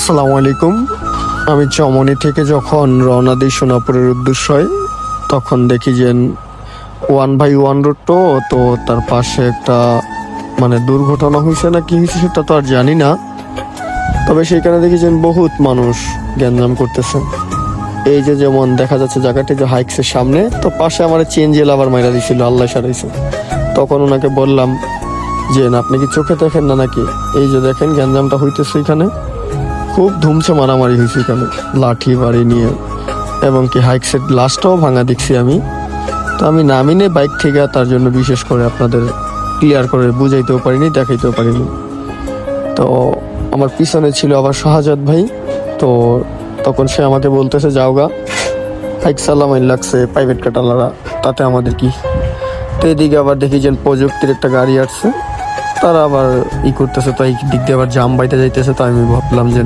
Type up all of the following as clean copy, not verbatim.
আসসালামু আলাইকুম। আমি চমনি থেকে যখন রওনা দিই সোনাপুরের উদ্দেশ্যে, তখন দেখি যে 1/1 রোড তো তার পাশে একটা দুর্ঘটনা হয়েছে না কি হয়েছে সেটা তো আর জানি না। তবে সেইখানে দেখি যে বহুত মানুষ গ্যাঞ্জাম করতেছে। এই যে যেমন দেখা যাচ্ছে জায়গাটি যে হাইক্সের সামনে, তো পাশে আমার চেঞ্জ আবার মাইরা দিছিল, আল্লাহ সারাইছে। তখন ওনাকে বললাম যে আপনি কি চোখে দেখেন না নাকি? এই যে দেখেন গ্যাঞ্জামটা হইতেছে, এখানে খুব ধুমছে, মারামারি হয়েছে এখানে লাঠি বাড়ি নিয়ে, এবং কি হাইক্সের গ্লাসটাও ভাঙা দেখছি আমি। তো আমি নামিনে বাইক থেকে, তার জন্য বিশেষ করে আপনাদের ক্লিয়ার করে বুঝাইতেও পারিনি, দেখাইতেও পারিনি। তো আমার পিছনে ছিল আবার শাহজাদ ভাই। তো তখন সে আমাকে বলতেছে যাওগা, হাইক সালামাইন লাগছে প্রাইভেট কাটালারা, তাতে আমাদের কি। তো এদিকে আবার দেখি যে প্রযুক্তির একটা গাড়ি আসছে, তারা আবার করতেছে, তো এই দিক দিয়ে আবার জাম বাইতে যাইতেছে। তো আমি ভাবলাম যে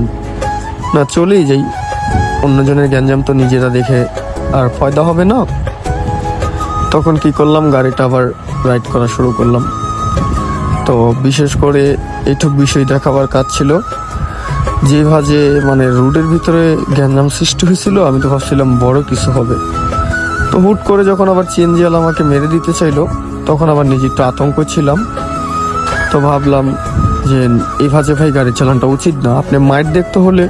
না, চলেই যাই, অন্যজনের গ্যাঞ্জাম তো নিজেরা দেখে আর ফায়দা হবে না। তখন কি করলাম, গাড়িটা আবার রাইড করা শুরু করলাম। তো বিশেষ করে এইটুক বিষয় দেখাবার কাজ ছিল, যেভাবে রোডের ভিতরে গ্যাঞ্জাম সৃষ্টি হয়েছিল, আমি তো ভাবছিলাম বড় কিছু হবে। তো হুট করে যখন আবার চেঞ্জিয়াল আমাকে মেরে দিতে চাইলো, তখন আবার নিজে একটু আতঙ্ক ছিলাম। তো ভাবলাম যে এইভাবে ভাই গাড়ি চালানোটা উচিত না, আপনি মাইট দেখতে হলে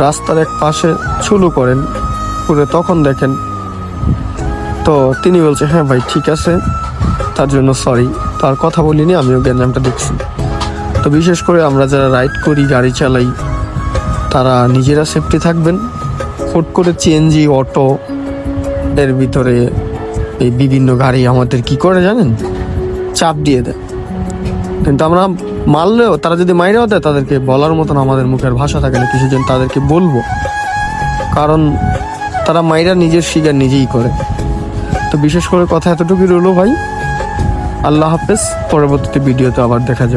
রাস্তার এক পাশে ছুলু করেন করে তখন দেখেন। তো তিনি বলছে হ্যাঁ ভাই ঠিক আছে, তার জন্য সরি। তার কথা বলিনি, আমিও গ্যাঞ্জামটা দেখছি। তো বিশেষ করে আমরা যারা রাইড করি, গাড়ি চালাই, তারা নিজেরা সেফটি থাকবেন। হুট করে সিএনজি অটো এর ভিতরে এই বিভিন্ন গাড়ি আমাদের কি করে জানেন, চাপ দিয়ে দেয়। কিন্তু আমরা মারলেও, তারা যদি মাইরেও দেয়, তাদেরকে বলার মতন আমাদের মুখের ভাষা থাকে না কিছু, যেন তাদেরকে বলবো, কারণ তারা মাইরা নিজের শিকার নিজেই করে। তো বিশেষ করে কথা এতটুকুই রইলো ভাই। আল্লাহ হাফেজ, পরবর্তী ভিডিওতে আবার দেখা যাবে।